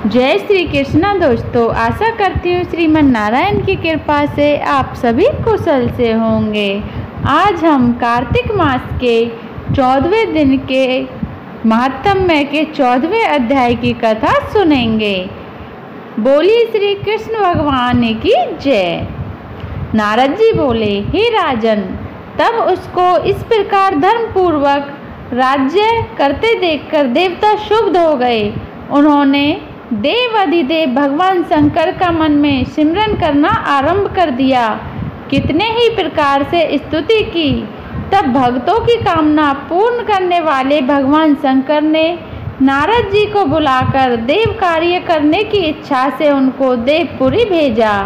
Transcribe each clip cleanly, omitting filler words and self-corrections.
जय श्री कृष्णा दोस्तों, आशा करती हूँ श्रीमन नारायण की कृपा से आप सभी कुशल से होंगे। आज हम कार्तिक मास के 14वें दिन के महात्म्य के 14वें अध्याय की कथा सुनेंगे। बोली श्री कृष्ण भगवान की जय। नारद जी बोले, हे राजन, तब उसको इस प्रकार धर्म पूर्वक राज्य करते देखकर देवता क्षुब्ध हो गए। उन्होंने देव अधिदेव भगवान शंकर का मन में सिमरन करना आरंभ कर दिया। कितने ही प्रकार से स्तुति की। तब भक्तों की कामना पूर्ण करने वाले भगवान शंकर ने नारद जी को बुलाकर देव कार्य करने की इच्छा से उनको देवपुरी भेजा।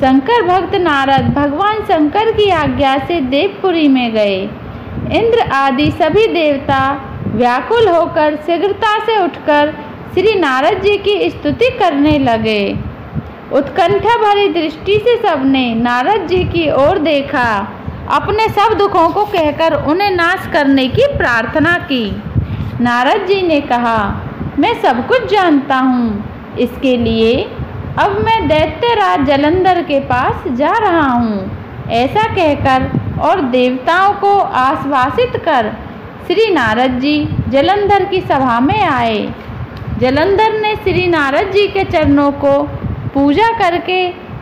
शंकर भक्त नारद भगवान शंकर की आज्ञा से देवपुरी में गए। इंद्र आदि सभी देवता व्याकुल होकर शीघ्रता से उठकर श्री नारद जी की स्तुति करने लगे। उत्कंठा भरी दृष्टि से सबने नारद जी की ओर देखा। अपने सब दुखों को कहकर उन्हें नाश करने की प्रार्थना की। नारद जी ने कहा, मैं सब कुछ जानता हूँ। इसके लिए अब मैं दैत्यराज जलंधर के पास जा रहा हूँ। ऐसा कहकर और देवताओं को आश्वासित कर श्री नारद जी जलंधर की सभा में आए। जलंधर ने श्री नारद जी के चरणों को पूजा करके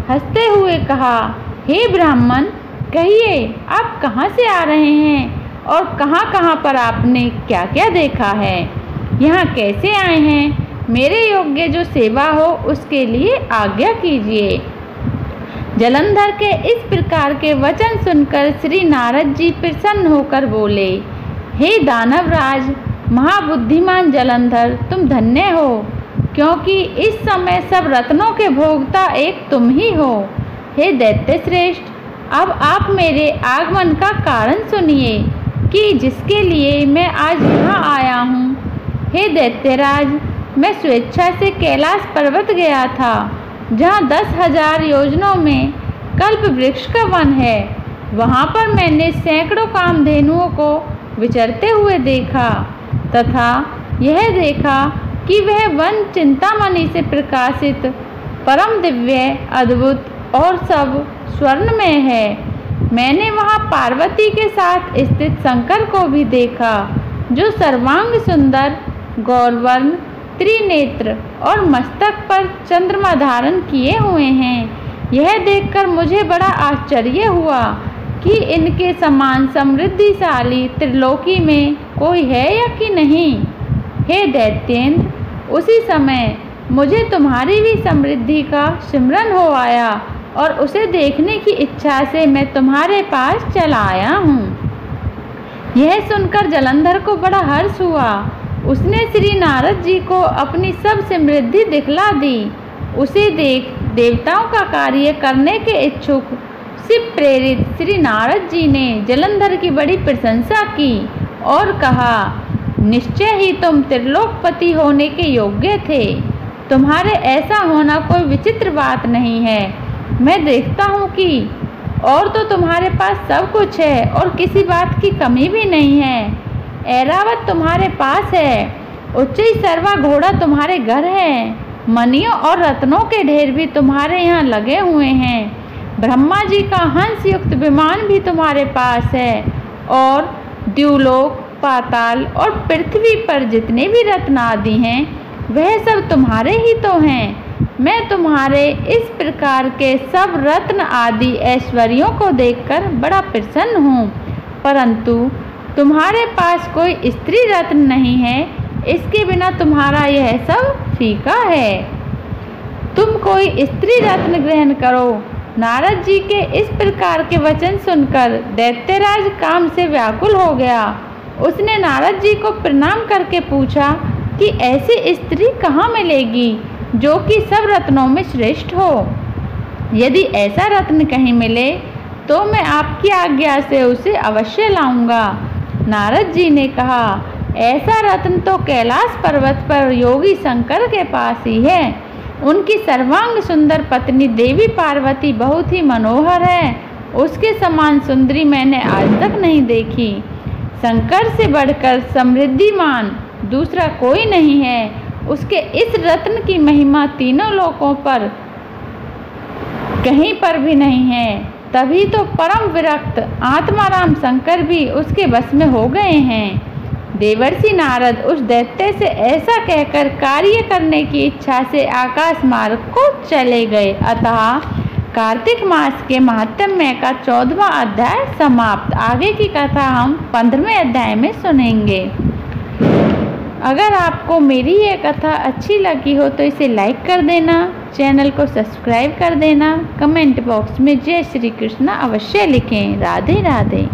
हंसते हुए कहा, हे ब्राह्मण, कहिए आप कहाँ से आ रहे हैं और कहाँ पर आपने क्या क्या देखा है, यहाँ कैसे आए हैं? मेरे योग्य जो सेवा हो उसके लिए आज्ञा कीजिए। जलंधर के इस प्रकार के वचन सुनकर श्री नारद जी प्रसन्न होकर बोले, हे दानवराज महाबुद्धिमान जलंधर, तुम धन्य हो, क्योंकि इस समय सब रत्नों के भोगता एक तुम ही हो। हे दैत्य श्रेष्ठ, अब आप मेरे आगमन का कारण सुनिए कि जिसके लिए मैं आज यहाँ आया हूँ। हे दैत्यराज, मैं स्वेच्छा से कैलाश पर्वत गया था, जहाँ 10,000 योजनों में कल्प वृक्ष का वन है। वहाँ पर मैंने सैकड़ों कामधेनुओं को विचरते हुए देखा तथा यह देखा कि वह वन चिंतामणि से प्रकाशित परम दिव्य अद्भुत और सब स्वर्ण में है। मैंने वहाँ पार्वती के साथ स्थित शंकर को भी देखा, जो सर्वांग सुंदर, गौरवर्ण, त्रिनेत्र और मस्तक पर चंद्रमा धारण किए हुए हैं। यह देखकर मुझे बड़ा आश्चर्य हुआ कि इनके समान समृद्धिशाली त्रिलोकी में कोई है या कि नहीं। हे दैत्येंद्र, उसी समय मुझे तुम्हारी भी समृद्धि का सिमरन हो आया और उसे देखने की इच्छा से मैं तुम्हारे पास चला आया हूँ। यह सुनकर जलंधर को बड़ा हर्ष हुआ। उसने श्री नारद जी को अपनी सब समृद्धि दिखला दी। उसे देख देवताओं का कार्य करने के इच्छुक शिव प्रेरित श्री नारद जी ने जलंधर की बड़ी प्रशंसा की और कहा, निश्चय ही तुम त्रिलोकपति होने के योग्य थे। तुम्हारे ऐसा होना कोई विचित्र बात नहीं है। मैं देखता हूँ कि और तो तुम्हारे पास सब कुछ है और किसी बात की कमी भी नहीं है। ऐरावत तुम्हारे पास है, उच्चई सर्वा घोड़ा तुम्हारे घर है, मणियों और रत्नों के ढेर भी तुम्हारे यहाँ लगे हुए हैं। ब्रह्मा जी का हंस युक्त विमान भी तुम्हारे पास है और द्युलोक, पाताल और पृथ्वी पर जितने भी रत्न आदि हैं वह सब तुम्हारे ही तो हैं। मैं तुम्हारे इस प्रकार के सब रत्न आदि ऐश्वर्यों को देखकर बड़ा प्रसन्न हूँ, परंतु तुम्हारे पास कोई स्त्री रत्न नहीं है। इसके बिना तुम्हारा यह सब फीका है। तुम कोई स्त्री रत्न ग्रहण करो। नारद जी के इस प्रकार के वचन सुनकर दैत्यराज काम से व्याकुल हो गया। उसने नारद जी को प्रणाम करके पूछा कि ऐसी स्त्री कहाँ मिलेगी जो कि सब रत्नों में श्रेष्ठ हो। यदि ऐसा रत्न कहीं मिले तो मैं आपकी आज्ञा से उसे अवश्य लाऊंगा। नारद जी ने कहा, ऐसा रत्न तो कैलाश पर्वत पर योगी शंकर के पास ही है। उनकी सर्वांग सुंदर पत्नी देवी पार्वती बहुत ही मनोहर है। उसके समान सुंदरी मैंने आज तक नहीं देखी। शंकर से बढ़कर समृद्धिमान दूसरा कोई नहीं है। उसके इस रत्न की महिमा तीनों लोकों पर कहीं पर भी नहीं है। तभी तो परम विरक्त आत्माराम शंकर भी उसके वश में हो गए हैं। देवर्षि नारद उस दैत्य से ऐसा कहकर कार्य करने की इच्छा से आकाश मार्ग को चले गए। अतः कार्तिक मास के महात्म्य का 14वां अध्याय समाप्त। आगे की कथा हम 15वें अध्याय में सुनेंगे। अगर आपको मेरी ये कथा अच्छी लगी हो तो इसे लाइक कर देना, चैनल को सब्सक्राइब कर देना, कमेंट बॉक्स में जय श्री कृष्ण अवश्य लिखें। राधे राधे।